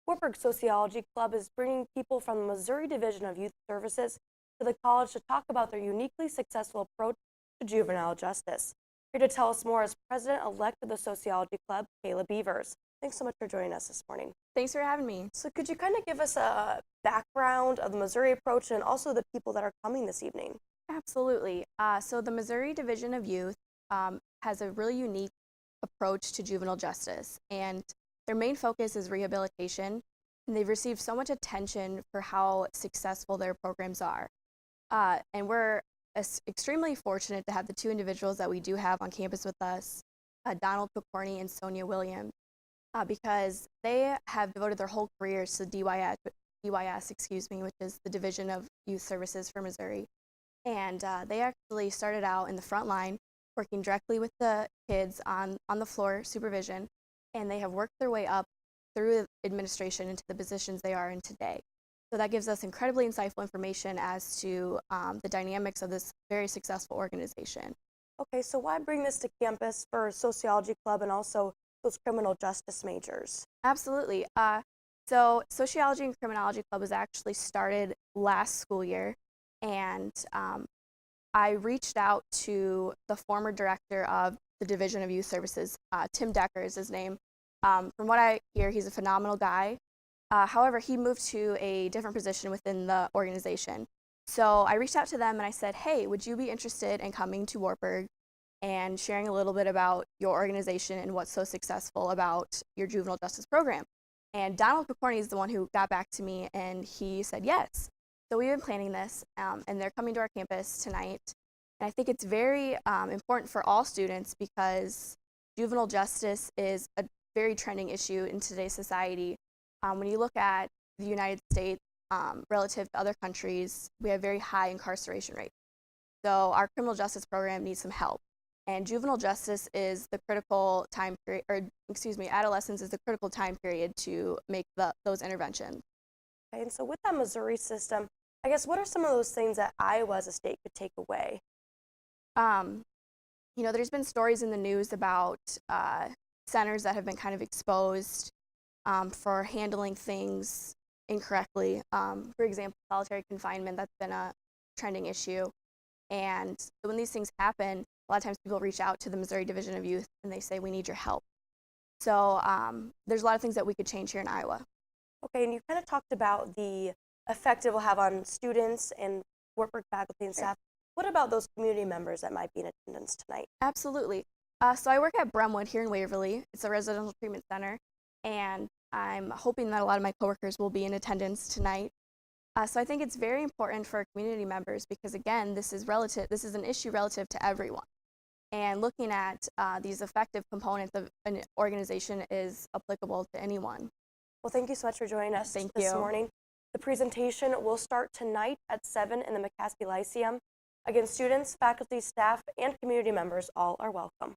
Wartburg Sociology Club is bringing people from the Missouri Division of Youth Services to the college to talk about their uniquely successful approach to juvenile justice. Here to tell us more is President-elect of the Sociology Club, Kayla Beavers. Thanks so much for joining us this morning. Thanks for having me. So could you kind of give us a background of the Missouri approach and also the people that are coming this evening? Absolutely. So the Missouri Division of Youth has a really unique approach to juvenile justice, and their main focus is rehabilitation, and they've received so much attention for how successful their programs are. And we're extremely fortunate to have the two individuals that we do have on campus with us, Donald Picorni and Sonia Williams, because they have devoted their whole careers to DYS, which is the Division of Youth Services for Missouri. And they actually started out in the front line, working directly with the kids on the floor supervision, and they have worked their way up through administration into the positions they are in today. So that gives us incredibly insightful information as to the dynamics of this very successful organization. Okay, so why bring this to campus for Sociology Club and also those criminal justice majors? Absolutely. So Sociology and Criminology Club was actually started last school year, and I reached out to the former director of the Division of Youth Services, Tim Decker is his name. From what I hear, he's a phenomenal guy. However, he moved to a different position within the organization. So I reached out to them and I said, hey, would you be interested in coming to Wartburg and sharing a little bit about your organization and what's so successful about your juvenile justice program? And Donald Picorni is the one who got back to me, and he said yes. So we've been planning this, and they're coming to our campus tonight. And I think it's very important for all students because juvenile justice is a very trending issue in today's society. When you look at the United States relative to other countries, we have very high incarceration rates. So our criminal justice program needs some help. And juvenile justice is the critical time period, adolescence is the critical time period to make those interventions. Okay, and so with that Missouri system, I guess what are some of those things that Iowa as a state could take away? There's been stories in the news about centers that have been kind of exposed for handling things incorrectly. For example, solitary confinement, that's been a trending issue. And when these things happen, a lot of times people reach out to the Missouri Division of Youth and they say, we need your help. So there's a lot of things that we could change here in Iowa. Okay, and you kind of talked about the effect it will have on students and Wartburg faculty and staff. What about those community members that might be in attendance tonight? Absolutely. So I work at Bremwood here in Waverly. It's a residential treatment center, and I'm hoping that a lot of my coworkers will be in attendance tonight. So I think it's very important for community members because, again, this is an issue relative to everyone. And looking at these effective components of an organization is applicable to anyone. Well, thank you so much for joining us this morning. The presentation will start tonight at 7 in the McCaskey Lyceum. Again, students, faculty, staff, and community members all are welcome.